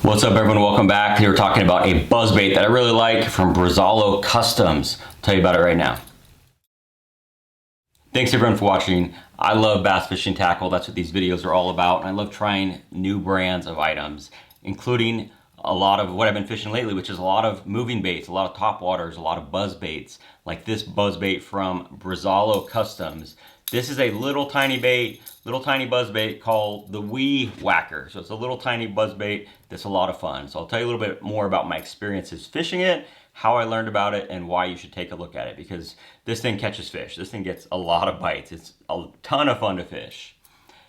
What's up everyone, welcome back. Today we're talking about a buzzbait that I really like from Brazalo Customs. I'll tell you about it right now. Thanks everyone for watching. I love bass fishing tackle. That's what these videos are all about. And I love trying new brands of items, including a lot of what I've been fishing lately, which is a lot of moving baits, a lot of topwaters, a lot of buzz baits, like this buzzbait from Brazalo Customs. This is a little tiny bait, little tiny buzz bait called the Wee-Whacker. So it's a little tiny buzz bait that's a lot of fun. So I'll tell you a little bit more about my experiences fishing it, how I learned about it, and why you should take a look at it, because this thing catches fish. This thing gets a lot of bites. It's a ton of fun to fish.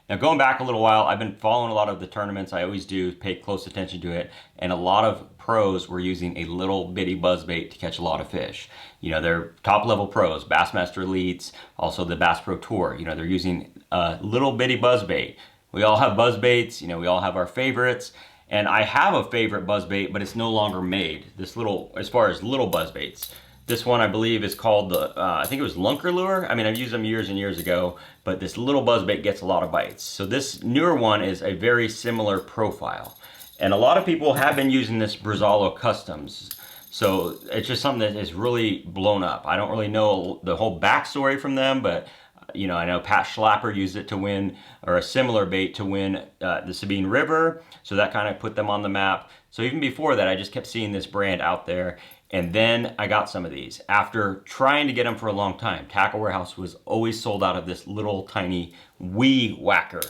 Now going back a little while, I've been following a lot of the tournaments. I always do pay close attention to it. And a lot of pros were using a little bitty buzzbait to catch a lot of fish. You know, they're top level pros, Bassmaster Elites, also the Bass Pro Tour. You know, they're using a little bitty buzzbait. We all have buzzbaits, you know, we all have our favorites. And I have a favorite buzzbait, but it's no longer made. This little, as far as little buzzbaits. This one I believe is called the, I think it was Lunker Lure. I mean, I've used them years and years ago, but this little buzzbait gets a lot of bites. So this newer one is a very similar profile. And a lot of people have been using this Brazalo Customs. So it's just something that is really blown up. I don't really know the whole backstory from them, but you know, I know Pat Schlapper used it to win, or a similar bait to win the Sabine River. So that kind of put them on the map. So even before that, I just kept seeing this brand out there. And then I got some of these after trying to get them for a long time. Tackle Warehouse was always sold out of this little tiny Wee-Whacker,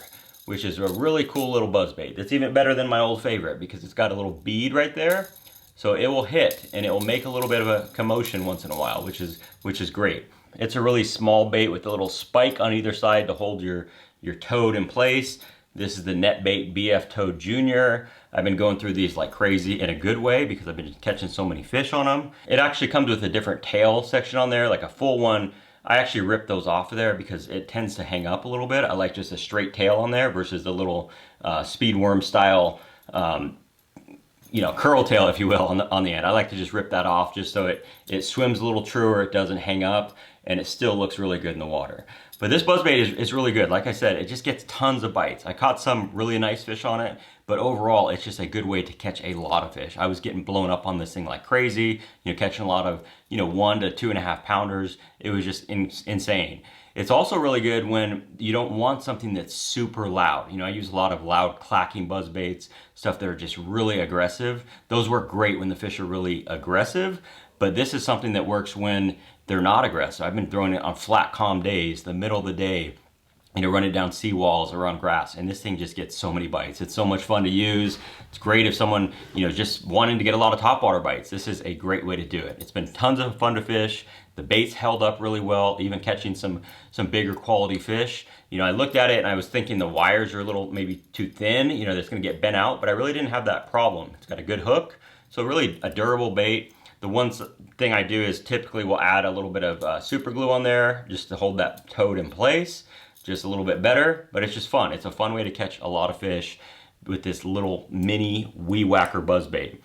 which is a really cool little buzzbait. It's even better than my old favorite because it's got a little bead right there. So it will hit and it will make a little bit of a commotion once in a while, which is great. It's a really small bait with a little spike on either side to hold your toad in place. This is the NetBait BF Toad Jr. I've been going through these like crazy in a good way because I've been catching so many fish on them. It actually comes with a different tail section on there, like a full one. I actually ripped those off of there because it tends to hang up a little bit. I like just a straight tail on there versus the little speed worm style, you know, curl tail, if you will, on the end. I like to just rip that off just so it swims a little truer, it doesn't hang up, and it still looks really good in the water. But this buzzbait is really good. Like I said, it just gets tons of bites. I caught some really nice fish on it, but overall, it's just a good way to catch a lot of fish. I was getting blown up on this thing like crazy, you know, catching a lot of, you know, 1 to 2.5 pounders. It was just insane. It's also really good when you don't want something that's super loud. You know, I use a lot of loud clacking buzzbaits, stuff that are just really aggressive. Those work great when the fish are really aggressive, but this is something that works when they're not aggressive. I've been throwing it on flat, calm days, the middle of the day, you know, running down seawalls or on grass, and this thing just gets so many bites. It's so much fun to use. It's great if someone, you know, just wanting to get a lot of topwater bites. This is a great way to do it. It's been tons of fun to fish. The bait's held up really well, even catching some bigger quality fish. You know, I looked at it and I was thinking the wires are a little maybe too thin, you know, that's gonna get bent out, but I really didn't have that problem. It's got a good hook, so really a durable bait. The one thing I do is typically we'll add a little bit of super glue on there just to hold that toad in place, just a little bit better, but it's just fun. It's a fun way to catch a lot of fish with this little mini Wee-Whacker buzzbait.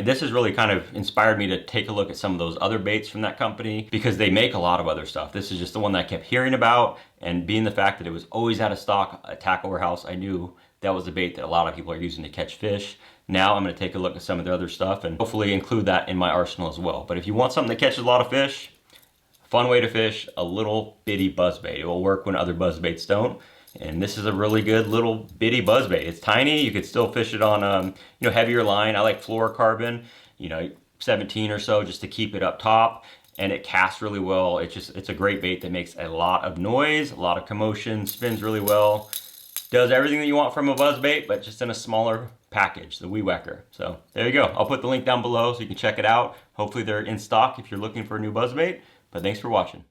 This has really kind of inspired me to take a look at some of those other baits from that company because they make a lot of other stuff. This is just the one that I kept hearing about, and being the fact that it was always out of stock at Tackle Warehouse, I knew that was a bait that a lot of people are using to catch fish. Now I'm going to take a look at some of their other stuff and hopefully include that in my arsenal as well. But if you want something that catches a lot of fish, fun way to fish, a little bitty buzzbait. It will work when other buzzbaits don't. And this is a really good little bitty buzzbait. It's tiny. You could still fish it on, you know, heavier line. I like fluorocarbon, you know, 17 or so just to keep it up top. And it casts really well. It's a great bait that makes a lot of noise, a lot of commotion, spins really well. Does everything that you want from a buzzbait, but just in a smaller package, the Wee-Whacker. So there you go. I'll put the link down below so you can check it out. Hopefully they're in stock if you're looking for a new buzzbait. But thanks for watching.